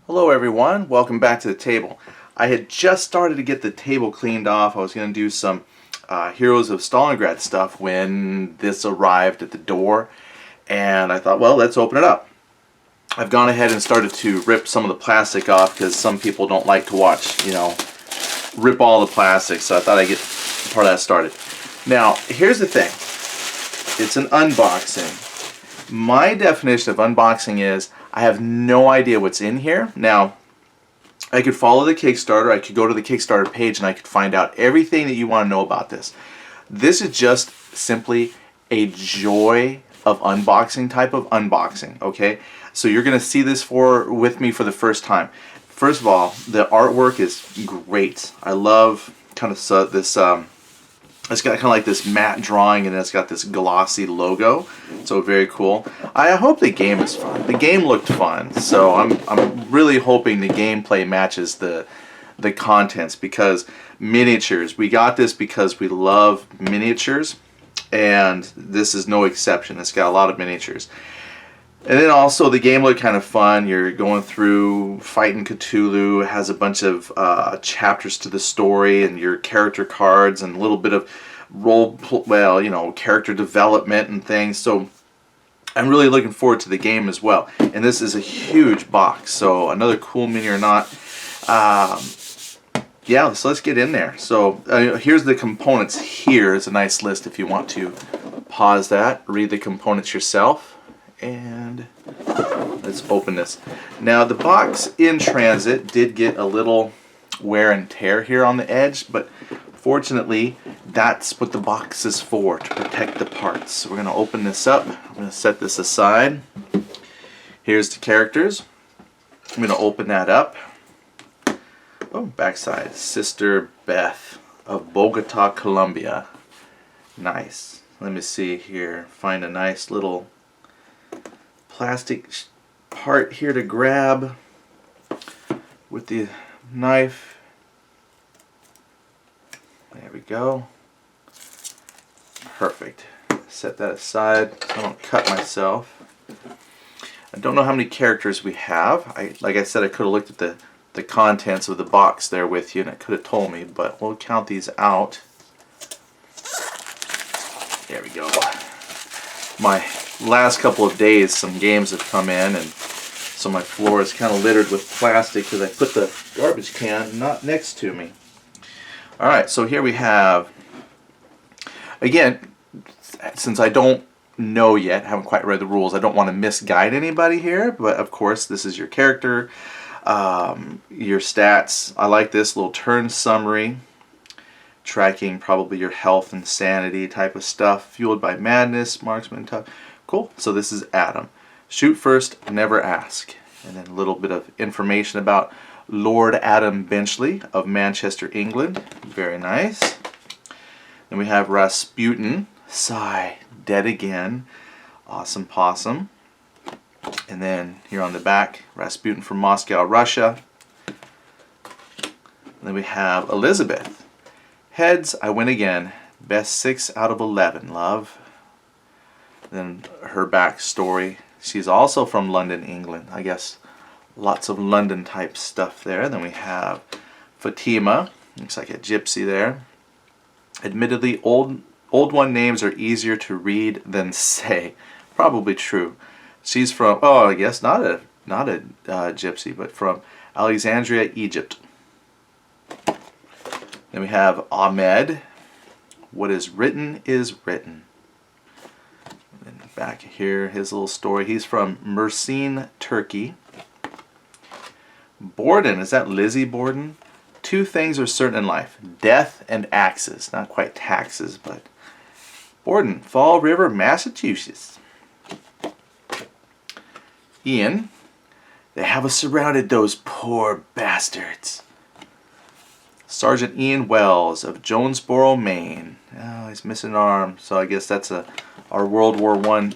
Hello everyone, welcome back to the table. I had just started to get the table cleaned off. I was going to do some Heroes of Stalingrad stuff when this arrived at the door, and I thought, well, let's open it up. I've gone ahead and started to rip some of the plastic off because some people don't like to watch, rip all the plastic, so I thought I'd get part of that started. Now, here's the thing. It's an unboxing. My definition of unboxing is I have no idea what's in here. Now, I could follow the Kickstarter, I could go to the Kickstarter page, and I could find out everything that you want to know about this. This is just simply a joy of unboxing type of unboxing, okay? So you're going to see this with me for the first time. First of all, the artwork is great. I love kind of this, it's got kind of like this matte drawing, and it's got this glossy logo, so very cool. I hope the game is fun. The game looked fun, so I'm really hoping the gameplay matches the contents, because miniatures, we got this because we love miniatures, and this is no exception. It's got a lot of miniatures. And then also the game looked kind of fun. You're going through fighting Cthulhu. It has a bunch of chapters to the story, and your character cards, and a little bit of character development and things. So I'm really looking forward to the game as well. And this is a huge box, so another cool mini or not. Yeah, so let's get in there. So here's the components. Here is a nice list if you want to pause that, read the components yourself. And let's open this. Now, the box in transit did get a little wear and tear here on the edge, but fortunately that's what the box is for, to protect the parts. So we're going to open this up. I'm going to set this aside. Here's the characters. I'm going to open that up. Oh, backside. Sister Beth of Bogota, Colombia. Nice. Let me see here. Find a nice little plastic part here to grab with the knife. There we go. Perfect. Set that aside so I don't cut myself. I don't know how many characters we have. Like I said, I could have looked at the contents of the box there with you, and it could have told me, but we'll count these out. There we go. My last couple of days, some games have come in, and so my floor is kind of littered with plastic because I put the garbage can not next to me. Alright, so here we have, again, since I don't know yet, haven't quite read the rules, I don't want to misguide anybody here, but of course this is your character, your stats. I like this little turn summary, tracking probably your health and sanity type of stuff, fueled by madness, marksman, tough. Cool. So this is Adam. Shoot first, never ask. And then a little bit of information about Lord Adam Benchley of Manchester, England. Very nice. Then we have Rasputin. Sigh. Dead again. Awesome possum. And then here on the back, Rasputin from Moscow, Russia. And then we have Elizabeth. Heads, I win again. Best 6 out of 11, love. Then her backstory. She's also from London, England. I guess lots of London type stuff there. Then we have Fatima. Looks like a gypsy there. Admittedly, old one names are easier to read than say. Probably true. She's from, oh, I guess not a gypsy, but from Alexandria, Egypt. Then we have Ahmed. What is written is written. And then back here, his little story. He's from Mersin, Turkey. Borden, is that Lizzie Borden? 2 things are certain in life: death and axes. Not quite taxes, but Borden, Fall River, Massachusetts. Ian, they have us surrounded, those poor bastards. Sergeant Ian Wells of Jonesboro, Maine. Oh, he's missing an arm, so I guess that's our World War I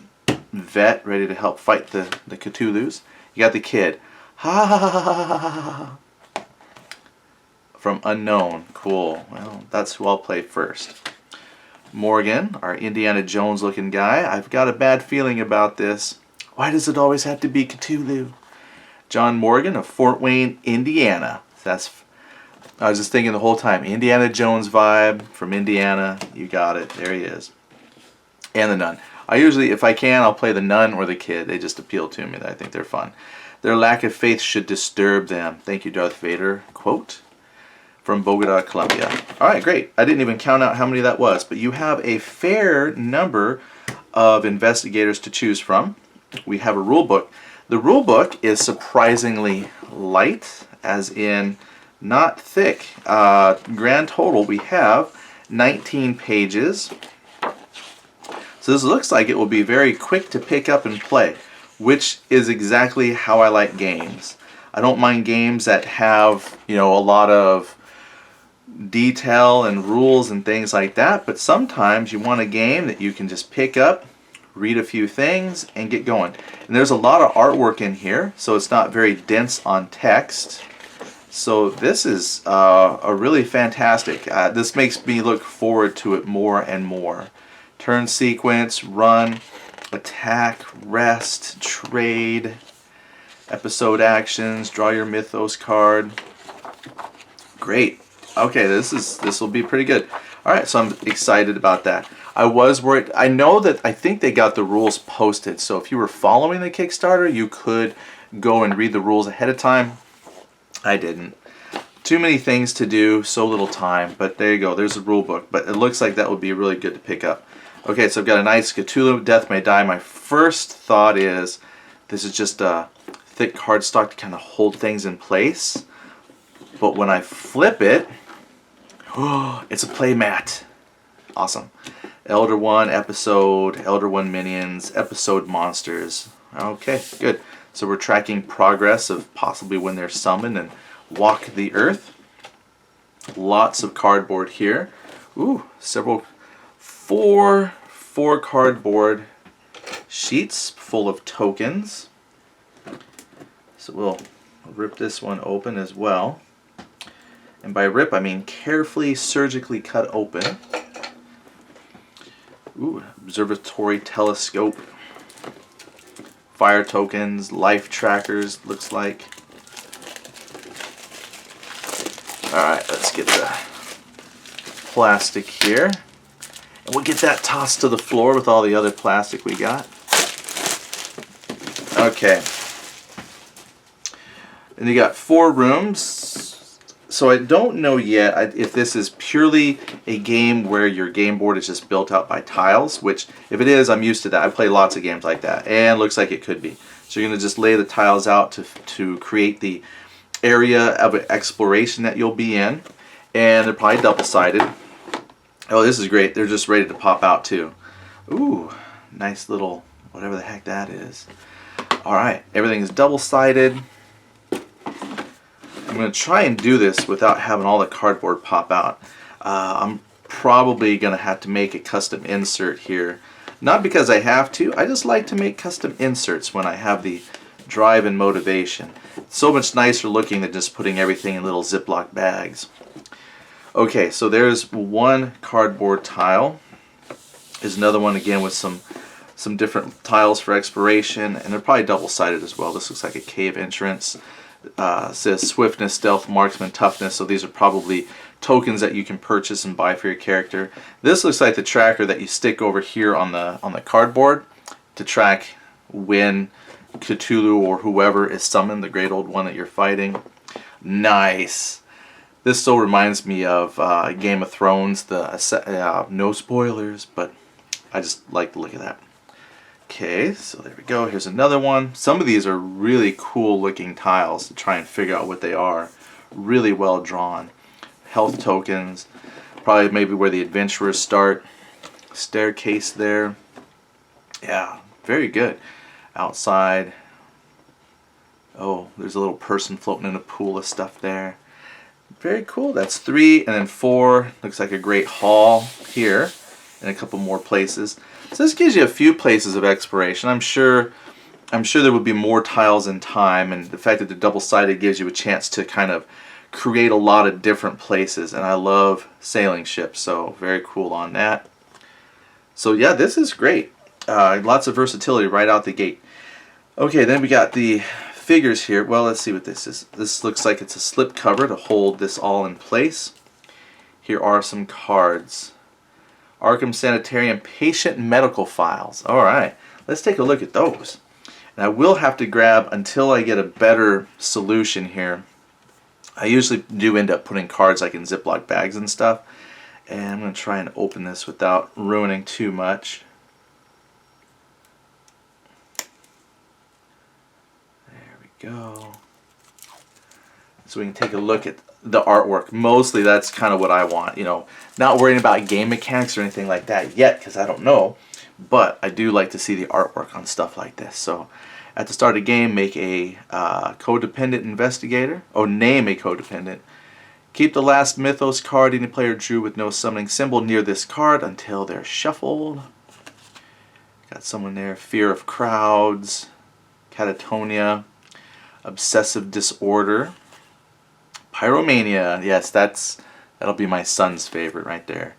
vet ready to help fight the Cthulhus. You got the kid. Ha ha ha ha ha ha. From Unknown. Cool. Well, that's who I'll play first. Morgan, our Indiana Jones looking guy. I've got a bad feeling about this. Why does it always have to be Cthulhu? John Morgan of Fort Wayne, Indiana. I was just thinking the whole time, Indiana Jones vibe from Indiana. You got it. There he is. And the nun. I usually, if I can, I'll play the nun or the kid. They just appeal to me. I think they're fun. Their lack of faith should disturb them. Thank you, Darth Vader. Quote from Bogota, Colombia. All right, great. I didn't even count out how many that was, but you have a fair number of investigators to choose from. We have a rule book. The rule book is surprisingly light, as in not thick. Grand total, we have 19 pages. So this looks like it will be very quick to pick up and play, which is exactly how I like games. I don't mind games that have, a lot of detail and rules and things like that, but sometimes you want a game that you can just pick up, read a few things, and get going. And there's a lot of artwork in here, so it's not very dense on text. So this is a really fantastic. This makes me look forward to it more and more. Turn sequence, run, attack, rest, trade, episode actions, draw your Mythos card. Great. Okay, this will be pretty good. All right, so I'm excited about that. I was worried. I think they got the rules posted. So if you were following the Kickstarter, you could go and read the rules ahead of time. I didn't. Too many things to do, so little time. But there you go. There's a rule book. But it looks like that would be really good to pick up. Okay, so I've got a nice Cthulhu, Death May Die. My first thought is this is just a thick cardstock to kind of hold things in place. But when I flip it, it's a play mat. Awesome. Elder One episode, Elder One minions, episode monsters. Okay, good. So we're tracking progress of possibly when they're summoned and walk the earth. Lots of cardboard here. Ooh, four cardboard sheets full of tokens. So we'll rip this one open as well. And by rip, I mean carefully, surgically cut open. Ooh, observatory telescope. Fire tokens, life trackers, looks like. Alright, let's get the plastic here. And we'll get that tossed to the floor with all the other plastic we got. Okay. And you got 4 rooms. So I don't know yet if this is purely a game where your game board is just built out by tiles, which if it is, I'm used to that. I play lots of games like that, and looks like it could be. So you're going to just lay the tiles out to create the area of exploration that you'll be in, and they're probably double-sided. Oh, this is great. They're just ready to pop out too. Ooh, nice little whatever the heck that is. All right, everything is double-sided. I'm going to try and do this without having all the cardboard pop out. I'm probably going to have to make a custom insert here. Not because I have to, I just like to make custom inserts when I have the drive and motivation. It's so much nicer looking than just putting everything in little Ziploc bags. Okay, so there's one cardboard tile. There's another one again with some different tiles for exploration, and they're probably double-sided as well. This looks like a cave entrance. Says swiftness, stealth, marksman, toughness. So these are probably tokens that you can purchase and buy for your character. This looks like the tracker that you stick over here on the cardboard to track when Cthulhu or whoever is summoned, the great old one that you're fighting. Nice. This so reminds me of Game of Thrones. No spoilers, but I just like the look of that. Okay, so there we go. Here's another one. Some of these are really cool looking tiles to try and figure out what they are. Really well drawn. Health tokens. Probably maybe where the adventurers start. Staircase there. Yeah, very good. Outside. Oh, there's a little person floating in a pool of stuff there. Very cool. That's 3, and then 4. Looks like a great hall here. And a couple more places. So this gives you a few places of exploration. I'm sure there would be more tiles in time, and the fact that they're double-sided gives you a chance to kind of create a lot of different places. And I love sailing ships, so very cool on that. So yeah, this is great. Lots of versatility right out the gate. Okay, then we got the figures here. Well, let's see what this is. This looks like it's a slip cover to hold this all in place. Here are some cards. Arkham Sanitarium patient medical files. Alright, let's take a look at those. And I will have to grab, until I get a better solution here, I usually do end up putting cards like in Ziploc bags and stuff. And I'm going to try and open this without ruining too much. There we go. So we can take a look at the artwork. Mostly that's kind of what I want. You know, not worrying about game mechanics or anything like that yet, because I don't know. But I do like to see the artwork on stuff like this. So at the start of the game, make a codependent investigator. Oh, name a codependent. Keep the last Mythos card any player drew with no summoning symbol near this card until they're shuffled. Got someone there. Fear of crowds. Catatonia. Obsessive disorder. Pyromania. Yes, that'll be my son's favorite right there.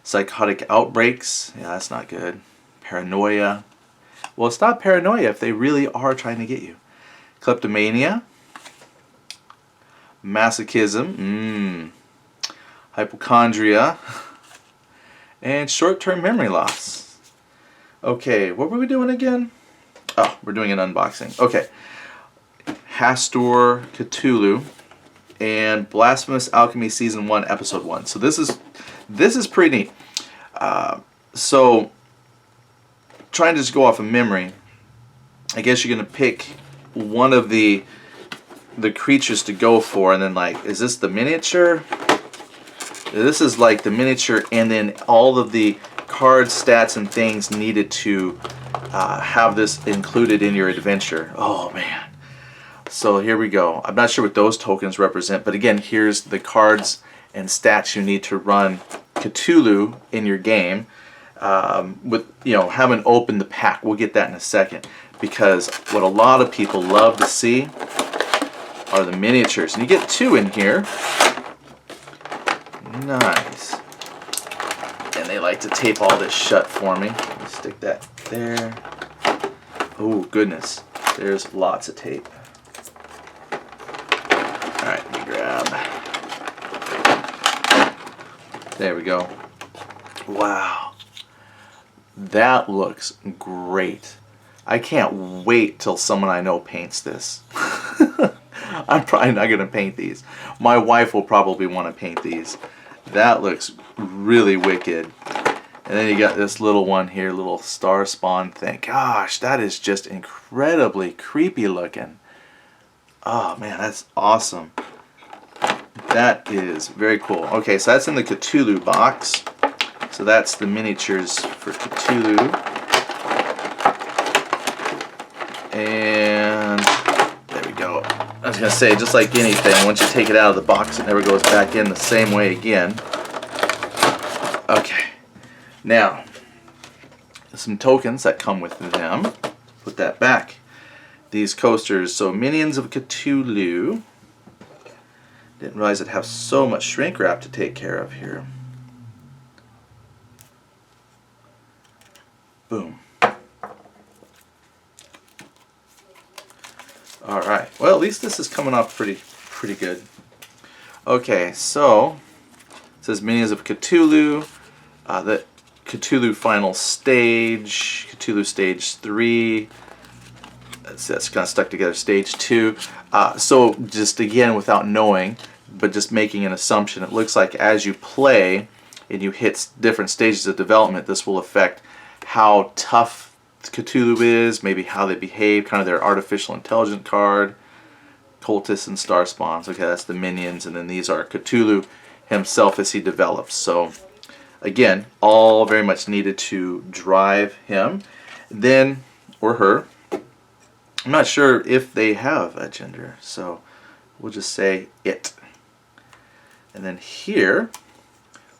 Psychotic outbreaks. Yeah, that's not good. Paranoia. Well, it's not paranoia if they really are trying to get you. Kleptomania. Masochism. Hypochondria. And short-term memory loss. Okay, what were we doing again? Oh, we're doing an unboxing. Okay. Hastur Cthulhu and Blasphemous Alchemy Season 1, Episode 1. So this is pretty neat. So trying to just go off of memory, I guess you're going to pick one of the creatures to go for, and then like, is this the miniature? This is like the miniature, and then all of the card stats and things needed to have this included in your adventure. Oh man. So here we go. I'm not sure what those tokens represent, but again, here's the cards and stats you need to run Cthulhu in your game. With, you know, haven't opened the pack. We'll get that in a second, because what a lot of people love to see are the miniatures, and you get 2 in here. Nice. And they like to tape all this shut for me. Let me stick that there. Oh goodness, there's lots of tape. Alright, let me grab. There we go. Wow. That looks great. I can't wait till someone I know paints this. I'm probably not going to paint these. My wife will probably want to paint these. That looks really wicked. And then you got this little one here, little star spawn thing. Gosh, that is just incredibly creepy looking. Oh man, that's awesome. That is very cool. Okay, so that's in the Cthulhu box. So that's the miniatures for Cthulhu. And there we go. I was going to say, just like anything, once you take it out of the box, it never goes back in the same way again. Okay. Now, some tokens that come with them. Put that back. These coasters. So, Minions of Cthulhu. Didn't realize I'd have so much shrink wrap to take care of here. Boom. Alright, well at least this is coming off pretty good. Okay, so it says Minions of Cthulhu, the Cthulhu Final Stage, Cthulhu Stage 3, that's kind of stuck together, Stage 2. So just again, without knowing, but just making an assumption, it looks like as you play and you hit different stages of development, this will affect how tough Cthulhu is, maybe how they behave, kind of their artificial intelligence card, cultists and star spawns. Okay, that's the minions, and then these are Cthulhu himself as he develops. So again, all very much needed to drive him, then, or her. I'm not sure if they have a gender, so we'll just say it. And then here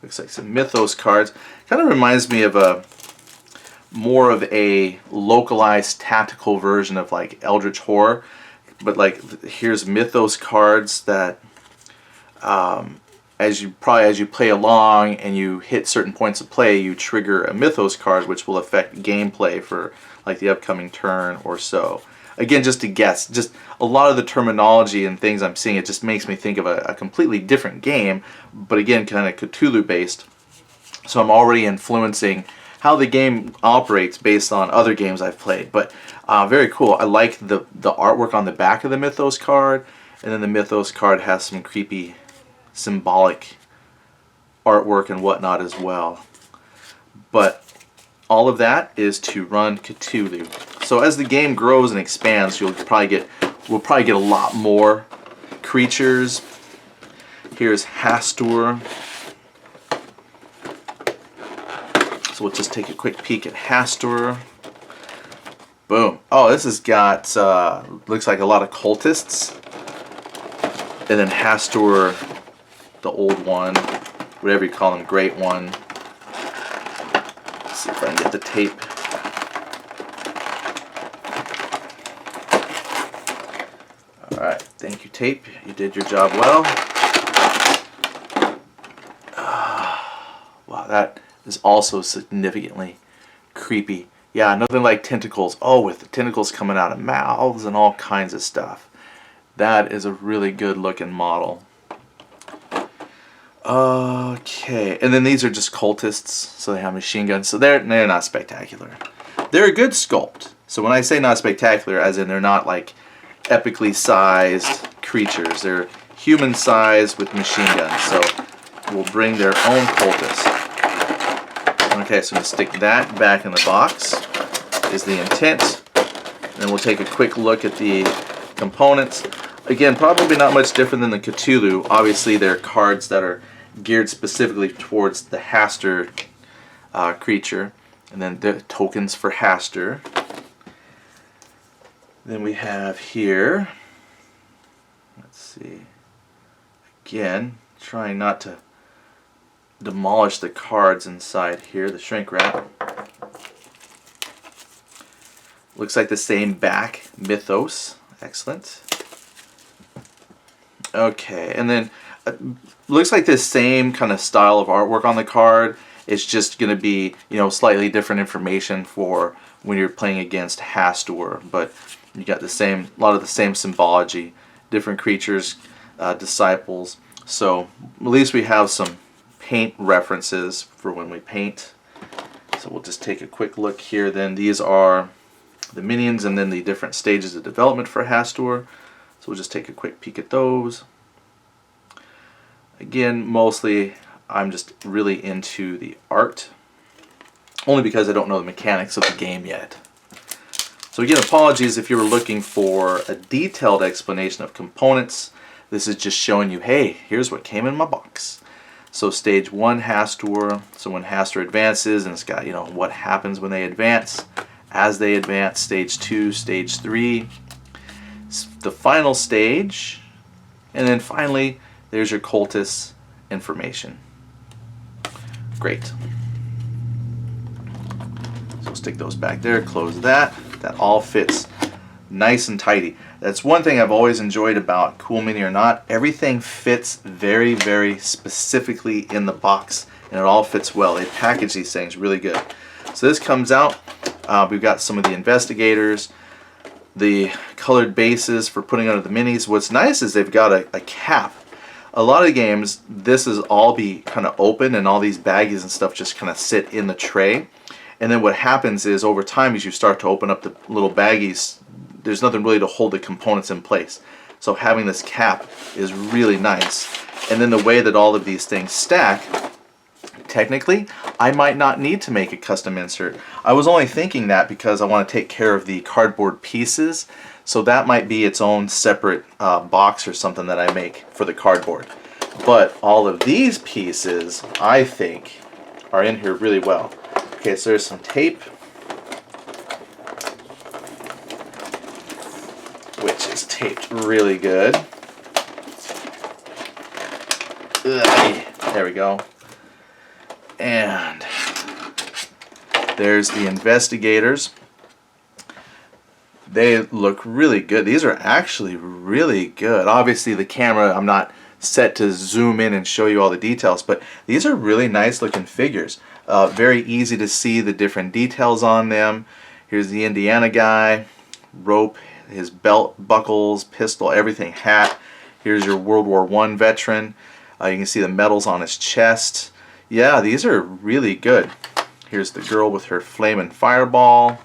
looks like some Mythos cards. Kind of reminds me of a more of a localized tactical version of like Eldritch Horror, but like here's Mythos cards that as you play along and you hit certain points of play, you trigger a Mythos card which will affect gameplay for like the upcoming turn or so. again, just to guess. Just a lot of the terminology and things I'm seeing, it just makes me think of a completely different game, but again, kind of Cthulhu based. So I'm already influencing how the game operates based on other games I've played. But very cool. I like the artwork on the back of the Mythos card, and then the Mythos card has some creepy symbolic artwork and whatnot as well. But all of that is to run Cthulhu. So as the game grows and expands, we'll probably get a lot more creatures. Here's Hastur. So we'll just take a quick peek at Hastur. Boom. Oh, this has got looks like a lot of cultists. And then Hastur, the old one, whatever you call him, great one. Let's see if I can get the tape. Alright, thank you, tape. You did your job well. Wow, that is also significantly creepy. Yeah, nothing like tentacles. Oh, with the tentacles coming out of mouths and all kinds of stuff. That is a really good looking model. Okay, and then these are just cultists, so they have machine guns. So they're not spectacular. They're a good sculpt. So when I say not spectacular, as in they're not like epically sized creatures. They're human sized with machine guns. So we'll bring their own cultists. Okay, so we'll stick that back in the box is the intent. And then we'll take a quick look at the components. Again, probably not much different than the Cthulhu. Obviously, they're cards that are geared specifically towards the Hastur creature. And then the tokens for Hastur. Then we have here, let's see, again, trying not to demolish the cards inside here, the shrink wrap. Looks like the same back, Mythos. Excellent. Okay, and then looks like the same kind of style of artwork on the card. It's just going to be, you know, slightly different information for when you're playing against Hastur, but you got the same, a lot of the same symbology, different creatures, disciples. So at least we have some paint references for when we paint. So we'll just take a quick look here. Then these are the minions and then the different stages of development for Hastur. So we'll just take a quick peek at those. Again, mostly I'm just really into the art, only because I don't know the mechanics of the game yet. So again, apologies if you were looking for a detailed explanation of components. This is just showing you, hey, here's what came in my box. So stage 1 Hastur, so when Hastur advances, and it's got, you know, what happens when they advance, as they advance, stage 2, stage 3, the final stage, and then finally, there's your cultist information. Great. So we'll stick those back there, close that. That all fits nice and tidy. That's one thing I've always enjoyed about Cool Mini or Not. Everything fits very, very specifically in the box, and it all fits well. They package these things really good. So this comes out. We've got some of the investigators, the colored bases for putting under the minis. What's nice is they've got a cap. A lot of games, this is all be kind of open, and all these baggies and stuff just kind of sit in the tray. And then what happens is over time, as you start to open up the little baggies, there's nothing really to hold the components in place. So having this cap is really nice. And then the way that all of these things stack, technically, I might not need to make a custom insert. I was only thinking that because I want to take care of the cardboard pieces. So that might be its own separate box or something that I make for the cardboard. But all of these pieces, I think, are in here really well. Okay, so there's some tape, which is taped really good. Ugh, there we go. And there's the investigators. They look really good. These are actually really good. Obviously the camera, I'm not set to zoom in and show you all the details, but these are really nice looking figures. Very easy to see the different details on them. Here's the Indiana guy, rope, his belt buckles, pistol, everything, hat. Here's your World War I veteran. You can see the medals on his chest. Yeah, these are really good. Here's the girl with her flaming fireball.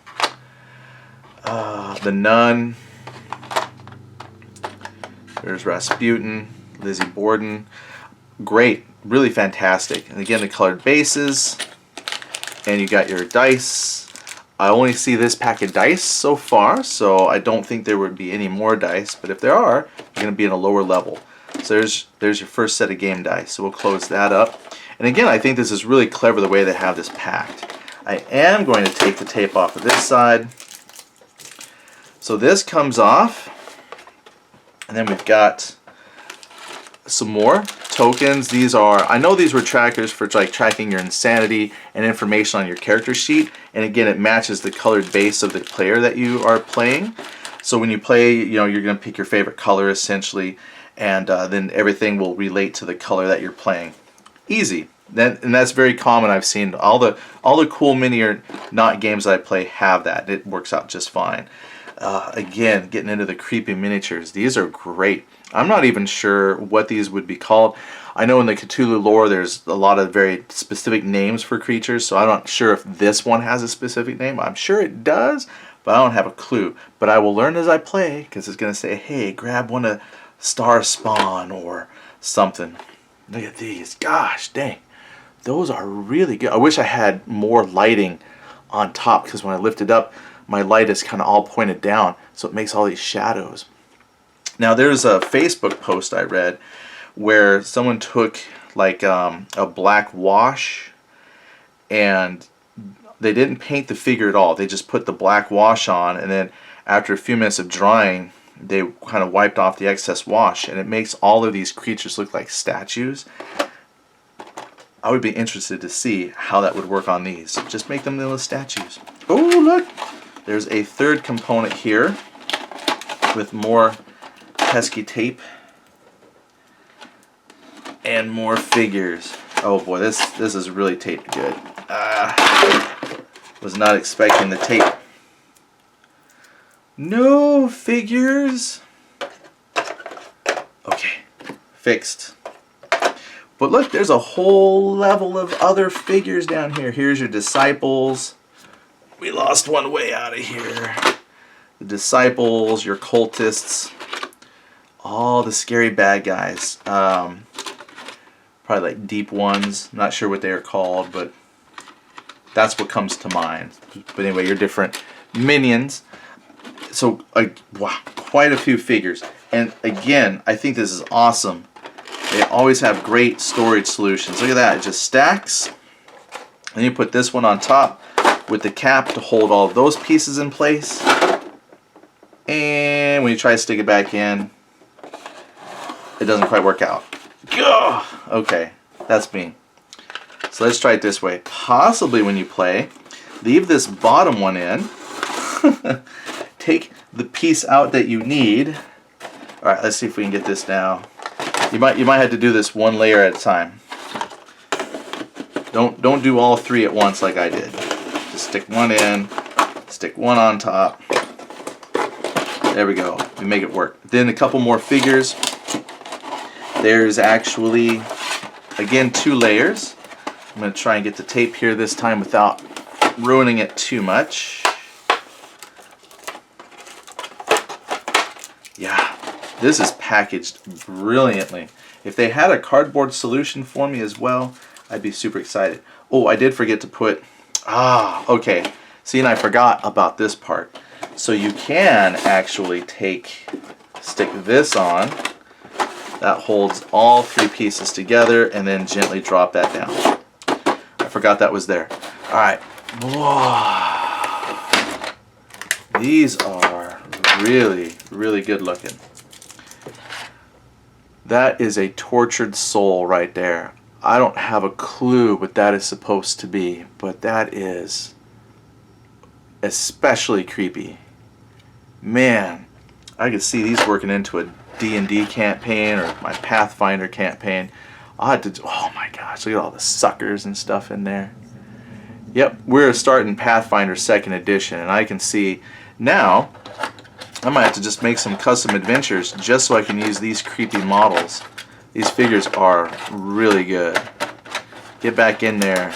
The nun. There's Rasputin, Lizzie Borden. Great, really fantastic. And again, the colored bases. And you got your dice. I only see this pack of dice so far, so I don't think there would be any more dice. But if there are, you're going to be in a lower level. So there's your first set of game dice. So we'll close that up. And again, I think this is really clever the way they have this packed. I am going to take the tape off of this side. So this comes off. And then we've got some more tokens. These are, I know these were trackers for like tracking your insanity and information on your character sheet, and again it matches the colored base of the player that you are playing. So when you play, you know, you're going to pick your favorite color essentially, and then everything will relate to the color that you're playing. Easy. And that's very common. I've seen all the cool mini or not games that I play have that. It works out just fine. Again, getting into the creepy miniatures. These are great. I'm not even sure what these would be called. I know in the Cthulhu lore there's a lot of very specific names for creatures, so I'm not sure if this one has a specific name. I'm sure it does, but I don't have a clue. But I will learn as I play, because it's going to say, hey, grab one of Star Spawn or something. Look at these. Gosh, dang. Those are really good. I wish I had more lighting on top, because when I lift it up, my light is kind of all pointed down, so it makes all these shadows. Now there's a Facebook post I read where someone took like a black wash and they didn't paint the figure at all. They just put the black wash on, and then after a few minutes of drying they kind of wiped off the excess wash, and it makes all of these creatures look like statues. I would be interested to see how that would work on these. Just make them little statues. Oh, look! There's a third component here with more pesky tape and more figures. Oh boy, this is really taped good. Was not expecting the tape. No figures. Okay, fixed. But look, there's a whole level of other figures down here. Here's your disciples. We lost one way out of here. The disciples, your cultists, all the scary bad guys. Probably like deep ones. Not sure what they are called, but that's what comes to mind. But anyway, your different minions. So, wow, quite a few figures. And again, I think this is awesome. They always have great storage solutions. Look at that, it just stacks. And you put this one on top with the cap to hold all of those pieces in place. And when you try to stick it back in, it doesn't quite work out. Ugh! Okay, that's me. So let's try it this way. Possibly when you play, leave this bottom one in. Take the piece out that you need. All right, let's see if we can get this now. You might have to do this one layer at a time. Don't do all three at once like I did. Just stick one in, stick one on top. There we go. We make it work. Then a couple more figures. There's actually, again, 2 layers. I'm going to try and get the tape here this time without ruining it too much. Yeah, this is packaged brilliantly. If they had a cardboard solution for me as well, I'd be super excited. Oh, I did forget to put, okay. See, and I forgot about this part. So you can actually stick this on. That holds all 3 pieces together, and then gently drop that down. I forgot that was there. Alright. These are really, really good looking. That is a tortured soul right there. I don't have a clue what that is supposed to be, but that is especially creepy. Man, I could see these working into a D&D campaign or my Pathfinder campaign. I'll have to, oh my gosh, look at all the suckers and stuff in there. Yep, we're starting Pathfinder 2nd edition, and I can see now I might have to just make some custom adventures just so I can use these creepy models. These figures are really good. Get back in there.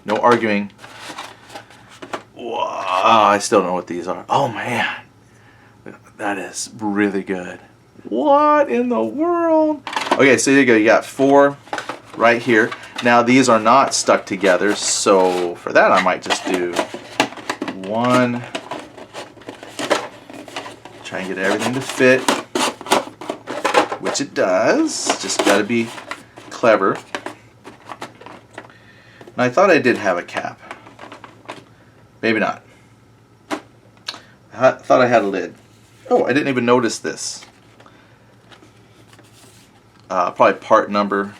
No arguing. Whoa, I still don't know what these are. Oh man, that is really good. What in the world? Okay, so there you go. You got 4 right here. Now these are not stuck together, so for that I might just do 1. Try and get everything to fit, which it does. Just gotta be clever. And I thought I did have a cap. Maybe not. I thought I had a lid. Oh, I didn't even notice this. Probably part number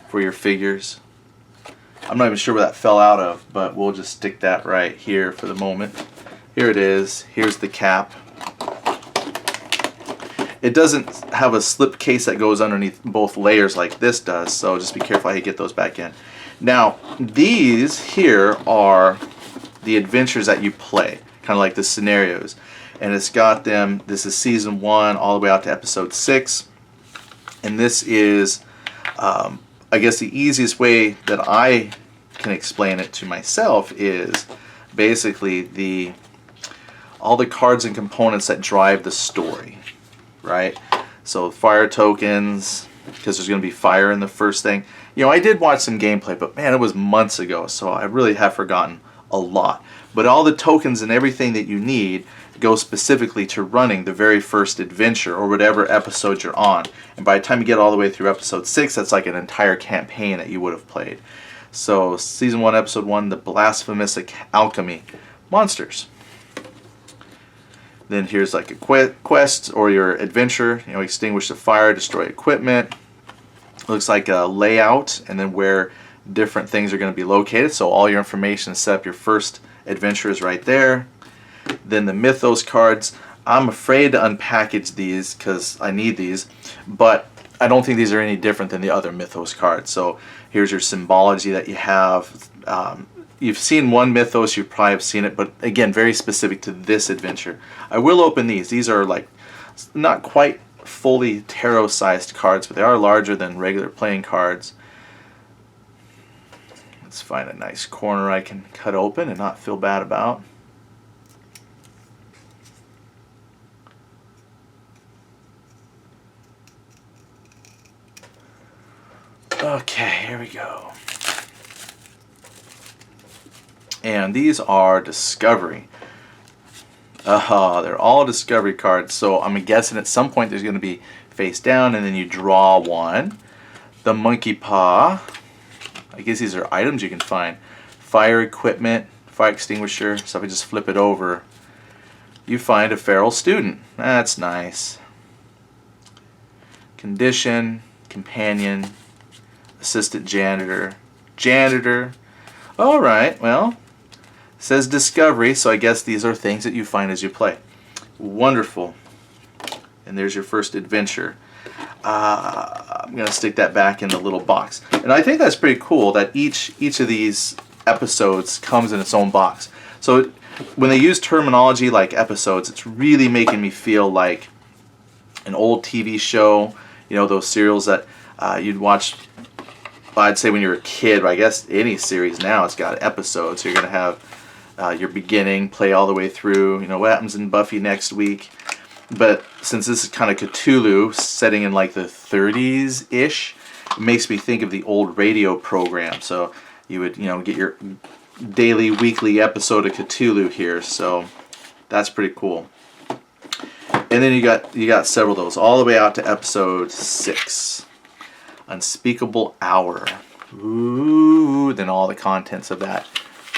for your figures. I'm not even sure where that fell out of, but we'll just stick that right here for the moment. Here it is. Here's the cap. It doesn't have a slip case that goes underneath both layers like this does, so just be careful how you get those back in. Now, these here are the adventures that you play, kind of like the scenarios. And it's got them, this is season 1 all the way out to episode 6. And this is, I guess the easiest way that I can explain it to myself is basically all the cards and components that drive the story, right? So fire tokens, because there's going to be fire in the first thing. You know, I did watch some gameplay, but man, it was months ago, so I really have forgotten a lot. But all the tokens and everything that you need go specifically to running the very first adventure or whatever episode you're on. And by the time you get all the way through episode 6, that's like an entire campaign that you would have played. So season 1, episode 1, the blasphemous alchemy monsters. Then here's like a quest or your adventure. You know, extinguish the fire, destroy equipment. Looks like a layout, and then where different things are going to be located. So all your information to set up your first adventure is right there. Then the Mythos cards. I'm afraid to unpackage these because I need these, but I don't think these are any different than the other Mythos cards. So here's your symbology that you have. You've seen one Mythos, you probably have seen it, but again, very specific to this adventure. I will open these. These are like not quite fully tarot-sized cards, but they are larger than regular playing cards. Let's find a nice corner I can cut open and not feel bad about. Okay, here we go. And these are Discovery. They're all Discovery cards, so I'm guessing at some point there's going to be face down, and then you draw one. The Monkey Paw. I guess these are items you can find. Fire equipment, fire extinguisher. So if I just flip it over, you find a feral student. That's nice. Condition, companion, assistant janitor, janitor. All right, well, it says Discovery, so I guess these are things that you find as you play. Wonderful. And there's your first adventure. I'm going to stick that back in the little box. And I think that's pretty cool that each of these episodes comes in its own box. So when they use terminology like episodes, it's really making me feel like an old TV show, you know, those serials that you'd watch, I'd say when you were a kid, but I guess any series now it's got episodes. So you're going to have your beginning, play all the way through, you know, what happens in Buffy next week. But since this is kind of Cthulhu, setting in like the 30s-ish, it makes me think of the old radio program. So you would, you know, get your daily, weekly episode of Cthulhu here. So that's pretty cool. And then you got several of those, all the way out to episode 6. Unspeakable Hour. Ooh, then all the contents of that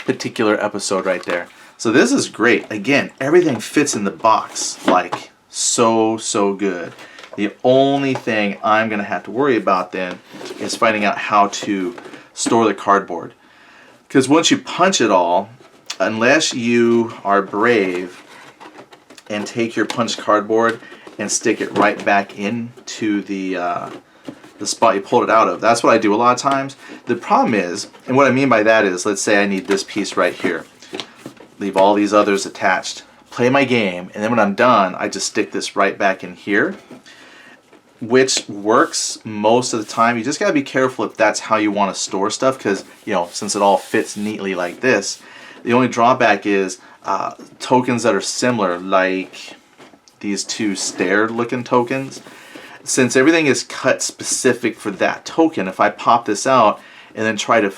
particular episode right there. So this is great. Again, everything fits in the box like so good. The only thing I'm going to have to worry about then is finding out how to store the cardboard. Because once you punch it all, unless you are brave and take your punched cardboard and stick it right back into the spot you pulled it out of. That's what I do a lot of times. The problem is, and what I mean by that is, let's say I need this piece right here. Leave all these others attached. play my game, and then when I'm done, I just stick this right back in here, which works most of the time. You just got to be careful if that's how you want to store stuff, because, you know, since it all fits neatly like this, the only drawback is tokens that are similar, like these two stared looking tokens. Since everything is cut specific for that token, if I pop this out and then try to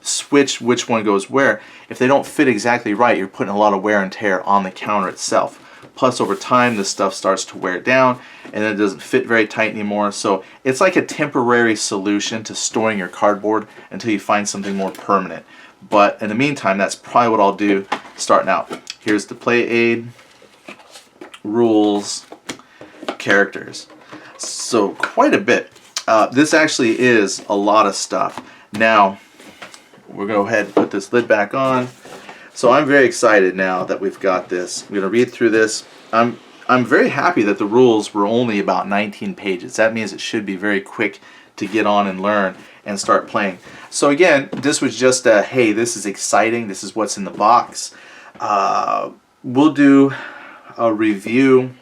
switch which one goes where, if they don't fit exactly right, you're putting a lot of wear and tear on the counter itself. Plus, over time, this stuff starts to wear down, and then it doesn't fit very tight anymore. So it's like a temporary solution to storing your cardboard until you find something more permanent. But in the meantime, that's probably what I'll do starting out. Here's the play aid, rules, characters. So quite a bit. This actually is a lot of stuff. Now, we're going to go ahead and put this lid back on. So I'm very excited now that we've got this. I'm going to read through this. I'm very happy that the rules were only about 19 pages. That means it should be very quick to get on and learn and start playing. So again, this was just a, hey, this is exciting. This is what's in the box. We'll do a review.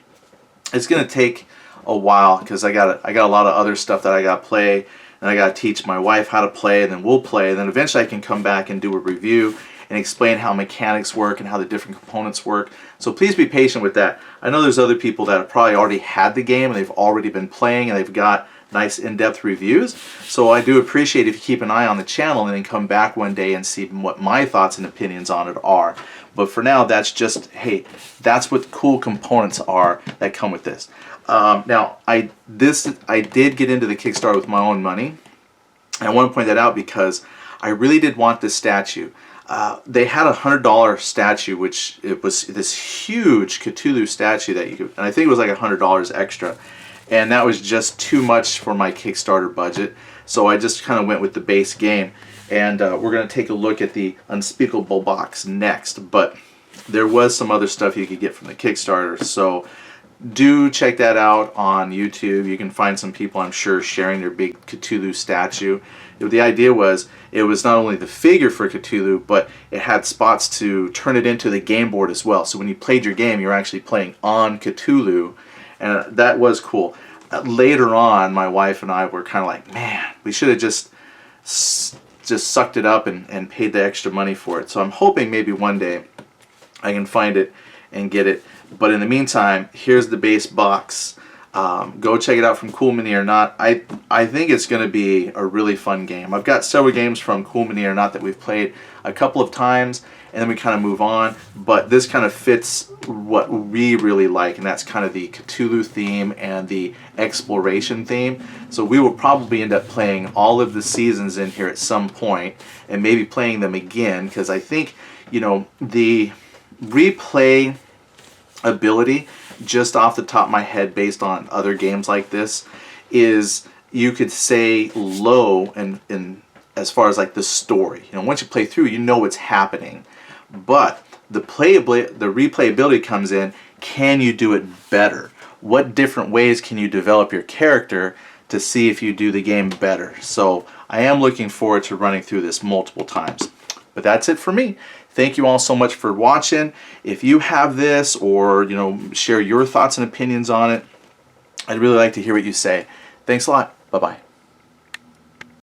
It's going to take a while because I got a lot of other stuff that I got to play, and I got to teach my wife how to play, and then we'll play, and then eventually I can come back and do a review and explain how mechanics work and how the different components work. So please be patient with that. I know there's other people that have probably already had the game and they've already been playing and they've got nice in-depth reviews. So I do appreciate if you keep an eye on the channel and then come back one day and see what my thoughts and opinions on it are. But for now, that's just, hey, that's what cool components are that come with this. Now, I did get into the Kickstarter with my own money. And I want to point that out because I really did want this statue. They had a $100 statue, which it was this huge Cthulhu statue that you could, and I think it was like $100 extra, and that was just too much for my Kickstarter budget. So I just kind of went with the base game, and we're going to take a look at the Unspeakable box next. But there was some other stuff you could get from the Kickstarter, so do check that out on YouTube. You can find some people, I'm sure, sharing their big Cthulhu statue. The idea was it was not only the figure for Cthulhu, but it had spots to turn it into the game board as well. So when you played your game, you're actually playing on Cthulhu, and that was cool. Later on, my wife and I were kind of like, man, we should have just sucked it up and paid the extra money for it. So I'm hoping maybe one day I can find it and get it. But in the meantime, here's the base box. Go check it out from Cool Mini or Not. I think it's going to be a really fun game. I've got several games from Cool Mini or Not that we've played a couple of times, and then we kind of move on. But this kind of fits what we really like, and that's kind of the Cthulhu theme and the exploration theme. So we will probably end up playing all of the seasons in here at some point, and maybe playing them again, because I think, you know, the replay ability, just off the top of my head based on other games like this, is, you could say, low in as far as like the story. You know, once you play through, you know what's happening. But the replayability comes in, can you do it better? What different ways can you develop your character to see if you do the game better? So I am looking forward to running through this multiple times. But that's it for me. Thank you all so much for watching. If you have this, or, you know, share your thoughts and opinions on it, I'd really like to hear what you say. Thanks a lot. Bye-bye.